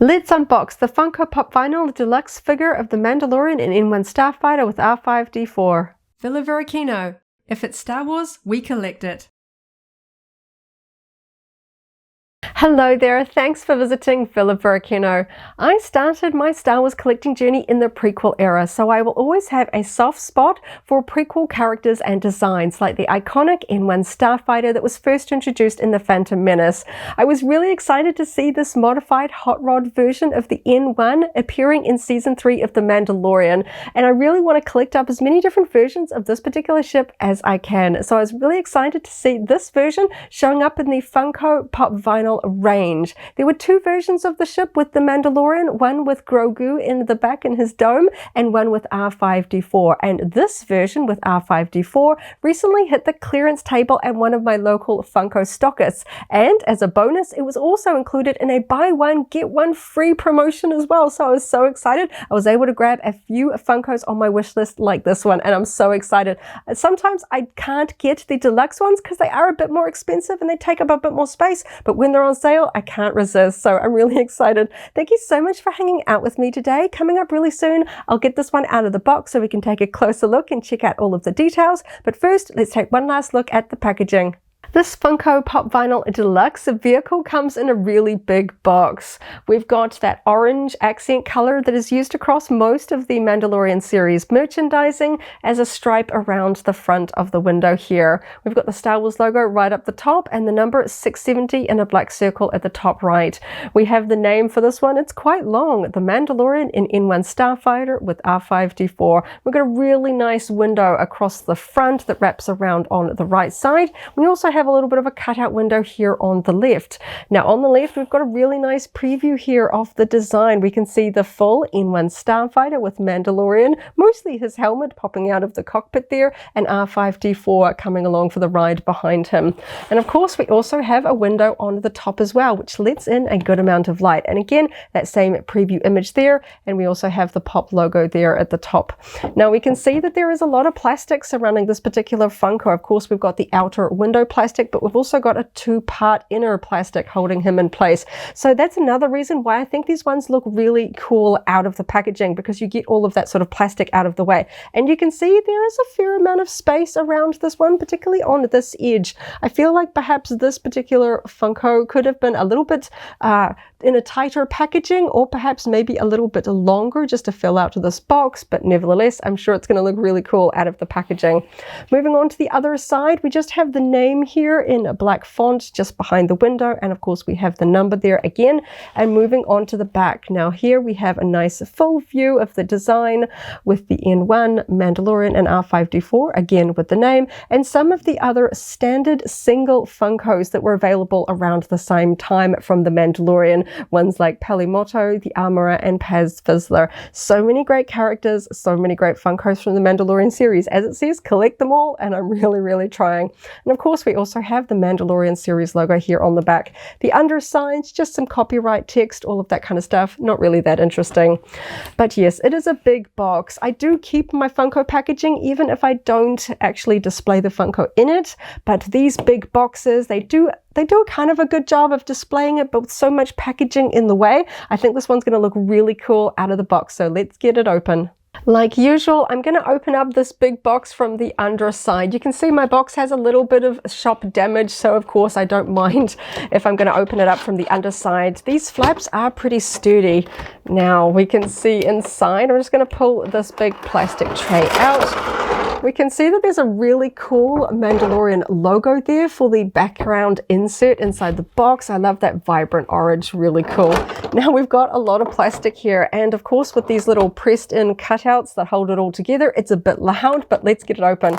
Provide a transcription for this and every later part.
Let's unbox the Funko Pop Vinyl Deluxe figure of the Mandalorian in N-1 Starfighter with R5-D4. Varykino. If it's Star Wars, we collect it. Hello there, thanks for visiting Varykino. I started my Star Wars collecting journey in the prequel era, so I will always have a soft spot for prequel characters and designs like the iconic N-1 Starfighter that was first introduced in The Phantom Menace. I was really excited to see this modified hot rod version of the N-1 appearing in Season 3 of The Mandalorian, and I really want to collect up as many different versions of this particular ship as I can. So I was really excited to see this version showing up in the Funko Pop Vinyl range. There were two versions of the ship with the Mandalorian, one with Grogu in the back in his dome and one with R5-D4, and this version with R5-D4 recently hit the clearance table at one of my local Funko stockists, and as a bonus it was also included in a buy one get one free promotion as well, so I was so excited. I was able to grab a few Funkos on my wish list like this one, and I'm so excited. Sometimes I can't get the deluxe ones because they are a bit more expensive and they take up a bit more space, but when they're on sale, I can't resist, so I'm really excited. Thank you so much for hanging out with me today. Coming up really soon, I'll get this one out of the box so we can take a closer look and check out all of the details, but first, let's take one last look at the packaging. This Funko Pop Vinyl Deluxe vehicle comes in a really big box. We've got that orange accent color that is used across most of the Mandalorian series merchandising as a stripe around the front of the window here. We've got the Star Wars logo right up the top and the number 670 in a black circle at the top right. We have the name for this one. It's quite long. The Mandalorian in N-1 Starfighter with R5-D4. We've got a really nice window across the front that wraps around on the right side. We also have a little bit of a cutout window here on the left. Now on the left we've got a really nice preview here of the design. We can see the full N-1 Starfighter with Mandalorian, mostly his helmet popping out of the cockpit there, and R5-D4 coming along for the ride behind him. And of course we also have a window on the top as well, which lets in a good amount of light. And again, that same preview image there, and we also have the Pop logo there at the top. Now we can see that there is a lot of plastic surrounding this particular Funko. Of course we've got the outer window plastic, but we've also got a two-part inner plastic holding him in place. So that's another reason why I think these ones look really cool out of the packaging, because you get all of that sort of plastic out of the way. And you can see there is a fair amount of space around this one, particularly on this edge. I feel like perhaps this particular Funko could have been a little bit in a tighter packaging, or perhaps maybe a little bit longer just to fill out this box, but nevertheless I'm sure it's going to look really cool out of the packaging. Moving on to the other side, we just have the name here in a black font just behind the window, and of course we have the number there again. And moving on to the back, now here we have a nice full view of the design with the N-1, Mandalorian and R5-D4, again with the name, and some of the other standard single Funkos that were available around the same time from the Mandalorian, ones like Pelimoto, the Armorer and Paz Vizsla. So many great characters, so many great Funkos from the Mandalorian series. As it says, collect them all, and I'm really trying. And of course we also have the Mandalorian series logo here on the back. The undersides, just some copyright text, all of that kind of stuff. Not really that interesting. But yes, it is a big box. I do keep my Funko packaging even if I don't actually display the Funko in it, but these big boxes, they do kind of a good job of displaying it, but with so much packaging in the way, I think this one's going to look really cool out of the box. So let's get it open. Like usual, I'm going to open up this big box from the underside. You can see my box has a little bit of shop damage, so of course I don't mind if I'm going to open it up from the underside. These flaps are pretty sturdy. Now we can see inside. I'm just going to pull this big plastic tray out. We can see that there's a really cool Mandalorian logo there for the background insert inside the box. I love that vibrant orange, really cool. Now we've got a lot of plastic here, and of course with these little pressed in cutouts that hold it all together, it's a bit loud, but let's get it open.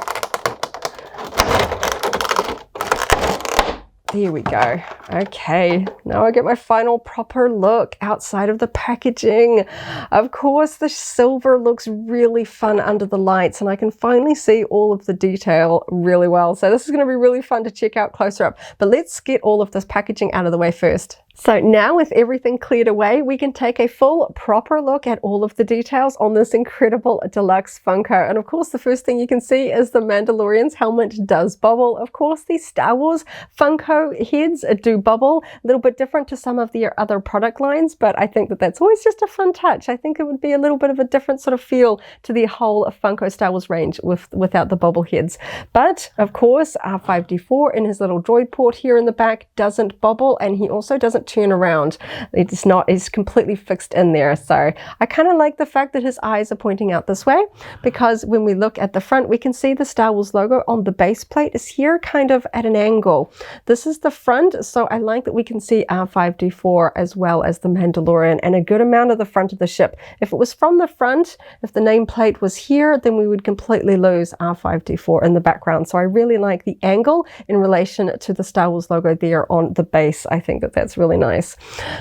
There we go. Okay, now I get my final proper look outside of the packaging. Of course, the silver looks really fun under the lights, and I can finally see all of the detail really well. So this is going to be really fun to check out closer up. But let's get all of this packaging out of the way first. So now with everything cleared away, we can take a full proper look at all of the details on this incredible deluxe Funko. And of course, the first thing you can see is the Mandalorian's helmet does bubble. Of course, the Star Wars Funko heads do bubble, a little bit different to some of their other product lines, but I think that that's always just a fun touch. I think it would be a little bit of a different sort of feel to the whole Funko Star Wars range without the bubble heads. But of course, R5-D4 in his little droid port here in the back doesn't bubble, and he also doesn't turn around. It's completely fixed in there. So I kind of like the fact that his eyes are pointing out this way, because when we look at the front, we can see the Star Wars logo on the base plate is here kind of at an angle. This is the front, so I like that we can see R5-D4 as well as the Mandalorian and a good amount of the front of the ship. If it was from the front, if the nameplate was here, then we would completely lose R5-D4 in the background. So I really like the angle in relation to the Star Wars logo there on the base. I think that that's really nice.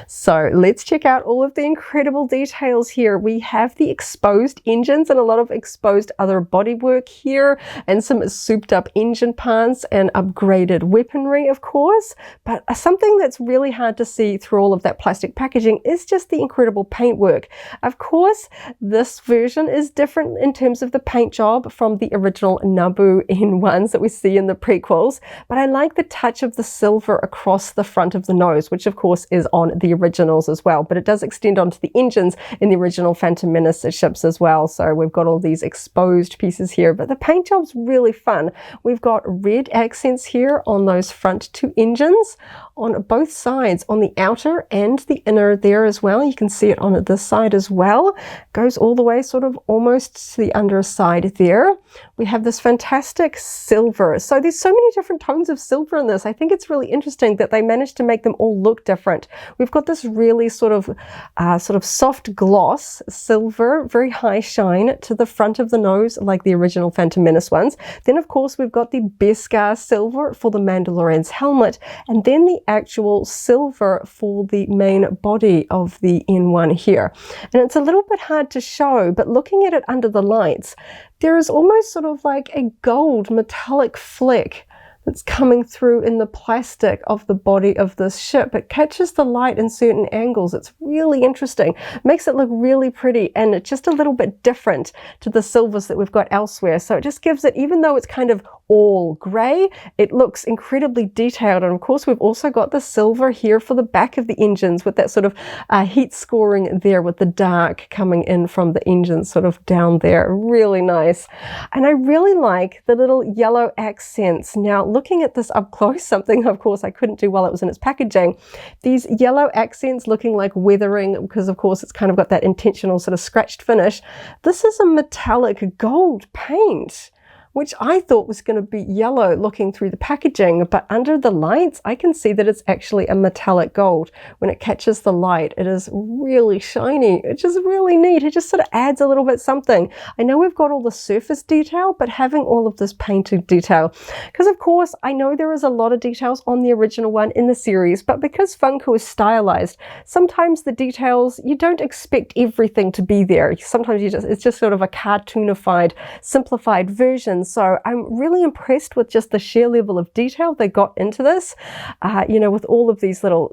So let's check out all of the incredible details here. We have the exposed engines and a lot of exposed other bodywork here, and some souped up engine parts and upgraded weaponry, of course. But something that's really hard to see through all of that plastic packaging is just the incredible paintwork. Of course, this version is different in terms of the paint job from the original Naboo N-1s that we see in the prequels, but I like the touch of the silver across the front of the nose, which of course is on the originals as well, but it does extend onto the engines in the original Phantom Menace ships as well. So we've got all these exposed pieces here, but the paint job's really fun. We've got red accents here on those front two engines on both sides, on the outer and the inner there as well. You can see it on this side as well. Goes all the way sort of almost to the underside there. We have this fantastic silver. So there's so many different tones of silver in this. I think it's really interesting that they managed to make them all look different. We've got this really sort of soft gloss silver, very high shine to the front of the nose, like the original Phantom Menace ones. Then of course we've got the Beskar silver for the Mandalorian's helmet, and then the actual silver for the main body of the N1 here. And it's a little bit hard to show, but looking at it under the lights, there is almost sort of like a gold metallic fleck that's coming through in the plastic of the body of this ship. It catches the light in certain angles. It's really interesting. Makes it look really pretty, and it's just a little bit different to the silvers that we've got elsewhere. So it just gives it, even though it's kind of all grey, it looks incredibly detailed. And of course we've also got the silver here for the back of the engines with that sort of heat scoring there with the dark coming in from the engine sort of down there. Really nice. And I really like the little yellow accents. Now looking at this up close, something of course I couldn't do while it was in its packaging, these yellow accents looking like weathering, because of course it's kind of got that intentional sort of scratched finish. This is a metallic gold paint, which I thought was going to be yellow looking through the packaging, but under the lights I can see that it's actually a metallic gold. When it catches the light, it is really shiny. It's just really neat. It just sort of adds a little bit something. I know we've got all the surface detail, but having all of this painted detail, because of course I know there is a lot of details on the original one in the series, but because Funko is stylized, sometimes the details, you don't expect everything to be there. Sometimes it's just sort of a cartoonified, simplified version. So I'm really impressed with just the sheer level of detail they got into this, you know, with all of these little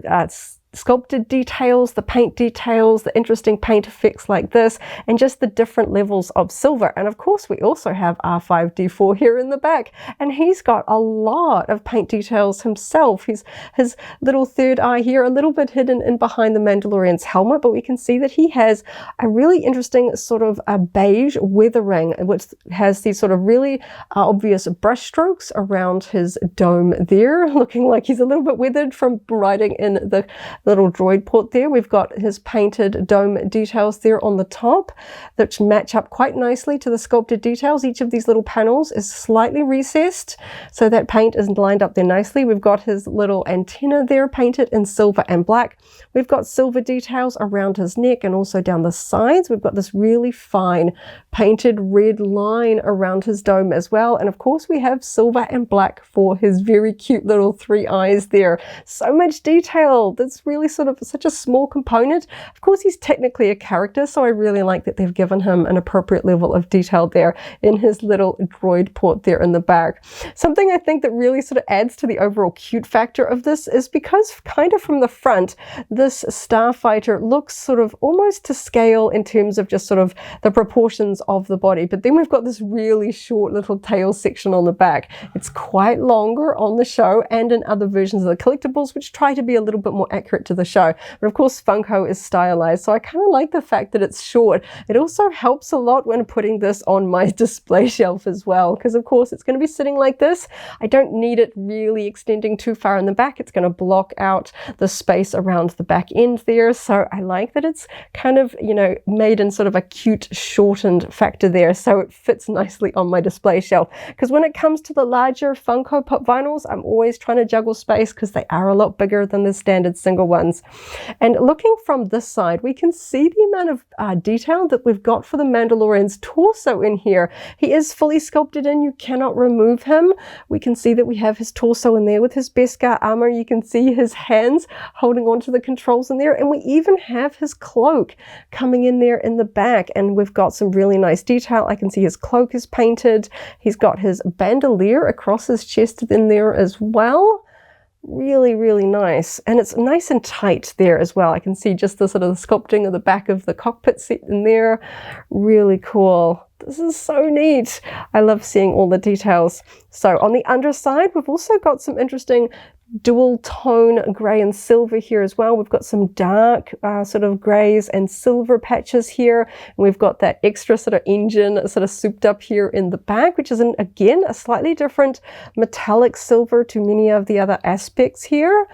sculpted details, the paint details, the interesting paint effects like this, and just the different levels of silver. And of course we also have R5-D4 here in the back, and he's got a lot of paint details himself. His little third eye here, a little bit hidden in behind the Mandalorian's helmet, but we can see that he has a really interesting sort of a beige weathering, which has these sort of really obvious brush strokes around his dome there, looking like he's a little bit weathered from riding in the little droid port there. We've got his painted dome details there on the top, which match up quite nicely to the sculpted details. Each of these little panels is slightly recessed, so that paint is lined up there nicely. We've got his little antenna there painted in silver and black. We've got silver details around his neck and also down the sides. We've got this really fine painted red line around his dome as well. And of course we have silver and black for his very cute little three eyes there. So much detail. That's really sort of such a small component. Of course, he's technically a character, so I really like that they've given him an appropriate level of detail there in his little droid port there in the back. Something I think that really sort of adds to the overall cute factor of this is because kind of from the front, this Starfighter looks sort of almost to scale in terms of just sort of the proportions of the body. But then we've got this really short little tail section on the back. It's quite longer on the show and in other versions of the collectibles, which try to be a little bit more accurate to the show. But of course, Funko is stylized, so I kind of like the fact that it's short. It also helps a lot when putting this on my display shelf as well, because of course it's going to be sitting like this. I don't need it really extending too far in the back. It's going to block out the space around the back end there. So I like that it's kind of, you know, made in sort of a cute shortened factor there, so it fits nicely on my display shelf. Because when it comes to the larger Funko Pop vinyls, I'm always trying to juggle space because they are a lot bigger than the standard single ones. And looking from this side, we can see the amount of detail that we've got for the Mandalorian's torso in here. He is fully sculpted in, you cannot remove him. We can see that we have his torso in there with his Beskar armor. You can see his hands holding onto the controls in there, and we even have his cloak coming in there in the back, and we've got some really nice detail. I can see his cloak is painted. He's got his bandolier across his chest in there as well. Really, really nice. And it's nice and tight there as well. I can see just the sort of the sculpting of the back of the cockpit seat in there. Really cool. This is so neat. I love seeing all the details. So on the underside, we've also got some interesting dual tone gray and silver here as well. We've got some dark sort of grays and silver patches here. And we've got that extra sort of engine sort of souped up here in the back, which is again a slightly different metallic silver to many of the other aspects here.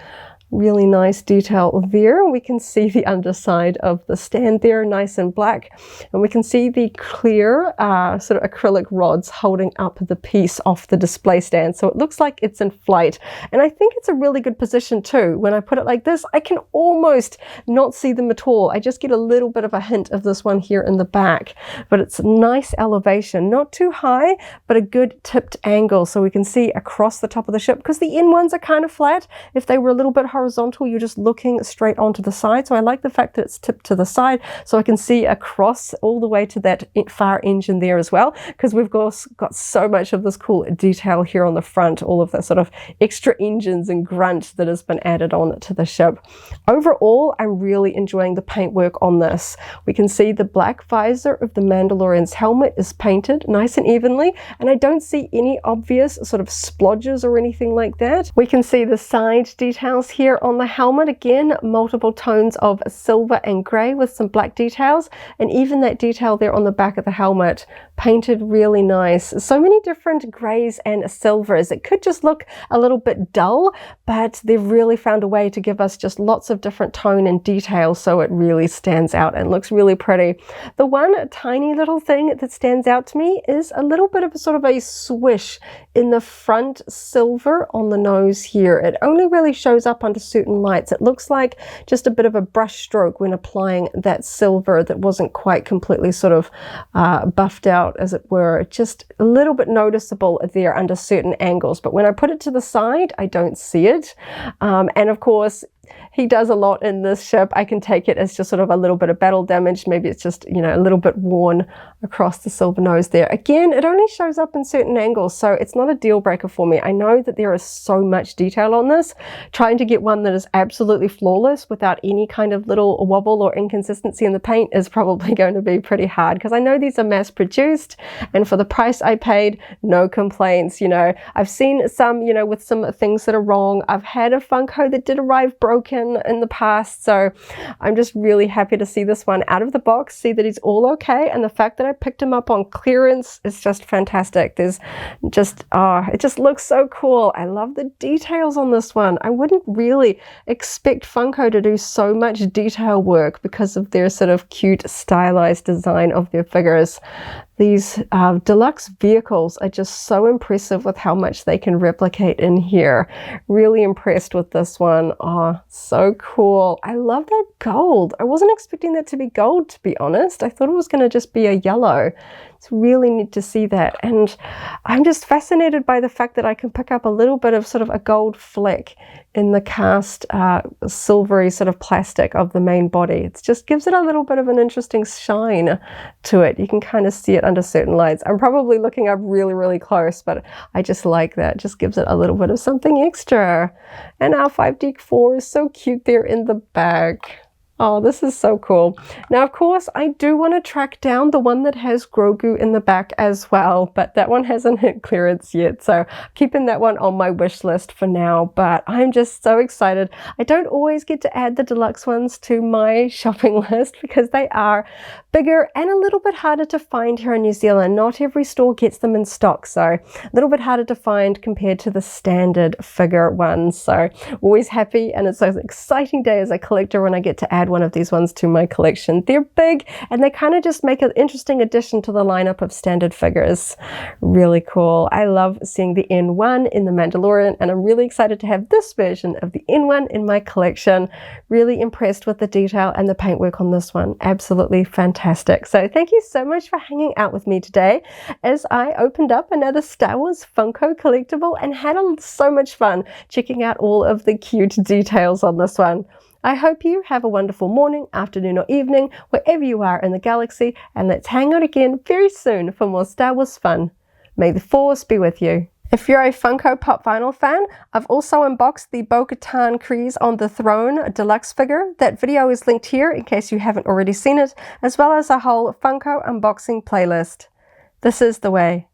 Really nice detail there. We can see the underside of the stand there, nice and black. And we can see the clear sort of acrylic rods holding up the piece off the display stand. So it looks like it's in flight. And I think it's a really good position too. When I put it like this, I can almost not see them at all. I just get a little bit of a hint of this one here in the back. But it's a nice elevation, not too high, but a good tipped angle. So we can see across the top of the ship, because the N1s are kind of flat. If they were a little bit horizontal, you're just looking straight onto the side. So I like the fact that it's tipped to the side, so I can see across all the way to that far engine there as well, because we've got so much of this cool detail here on the front, all of that sort of extra engines and grunt that has been added on to the ship. Overall, I'm really enjoying the paintwork on this. We can see the black visor of the Mandalorian's helmet is painted nice and evenly, and I don't see any obvious sort of splodges or anything like that. We can see the side details here on the helmet, again multiple tones of silver and grey with some black details, and even that detail there on the back of the helmet painted really nice. So many different greys and silvers. It could just look a little bit dull, but they've really found a way to give us just lots of different tone and detail, so it really stands out and looks really pretty. The one tiny little thing that stands out to me is a little bit of a sort of a swish in the front silver on the nose here. It only really shows up under certain lights. It looks like just a bit of a brush stroke when applying that silver that wasn't quite completely sort of buffed out, as it were. Just a little bit noticeable there under certain angles, but when I put it to the side, I don't see it. And of course, he does a lot in this ship. I can take it as just sort of a little bit of battle damage. Maybe it's just, you know, a little bit worn across the silver nose there. Again, it only shows up in certain angles, so it's not a deal breaker for me. I know that there is so much detail on this. Trying to get one that is absolutely flawless without any kind of little wobble or inconsistency in the paint is probably going to be pretty hard, because I know these are mass produced, and for the price I paid, no complaints. You know, I've seen some, you know, with some things that are wrong. I've had a Funko that did arrive broken in the past, so I'm just really happy to see this one out of the box, see that he's all okay, and the fact that I picked him up on clearance is just fantastic. There's just, it just looks so cool. I love the details on this one. I wouldn't really expect Funko to do so much detail work because of their sort of cute stylized design of their figures. These deluxe vehicles are just so impressive with how much they can replicate in here. Really impressed with this one. Oh, so cool. I love that gold. I wasn't expecting that to be gold, to be honest. I thought it was going to just be a yellow. It's really neat to see that, and I'm just fascinated by the fact that I can pick up a little bit of sort of a gold fleck in the cast silvery sort of plastic of the main body. It just gives it a little bit of an interesting shine to it. You can kind of see it under certain lights. I'm probably looking up really close, but I just like that. It just gives it a little bit of something extra. And R5-D4 is so cute there in the back. Oh, this is so cool. Now, of course, I do want to track down the one that has Grogu in the back as well, but that one hasn't hit clearance yet, so keeping that one on my wish list for now. But I'm just so excited. I don't always get to add the deluxe ones to my shopping list because they are bigger and a little bit harder to find here in New Zealand. Not every store gets them in stock, so a little bit harder to find compared to the standard figure ones. So always happy, and it's an exciting day as a collector when I get to add one of these ones to my collection. They're big and they kind of just make an interesting addition to the lineup of standard figures. Really cool. I love seeing the N-1 in the Mandalorian, and I'm really excited to have this version of the N-1 in my collection. Really impressed with the detail and the paintwork on this one. Absolutely fantastic. So thank you so much for hanging out with me today as I opened up another Star Wars Funko collectible and had so much fun checking out all of the cute details on this one. I hope you have a wonderful morning, afternoon, or evening, wherever you are in the galaxy, and let's hang out again very soon for more Star Wars fun. May the Force be with you. If you're a Funko Pop vinyl fan, I've also unboxed the Bo-Katan Kryze on the Throne deluxe figure. That video is linked here in case you haven't already seen it, as well as a whole Funko unboxing playlist. This is the way.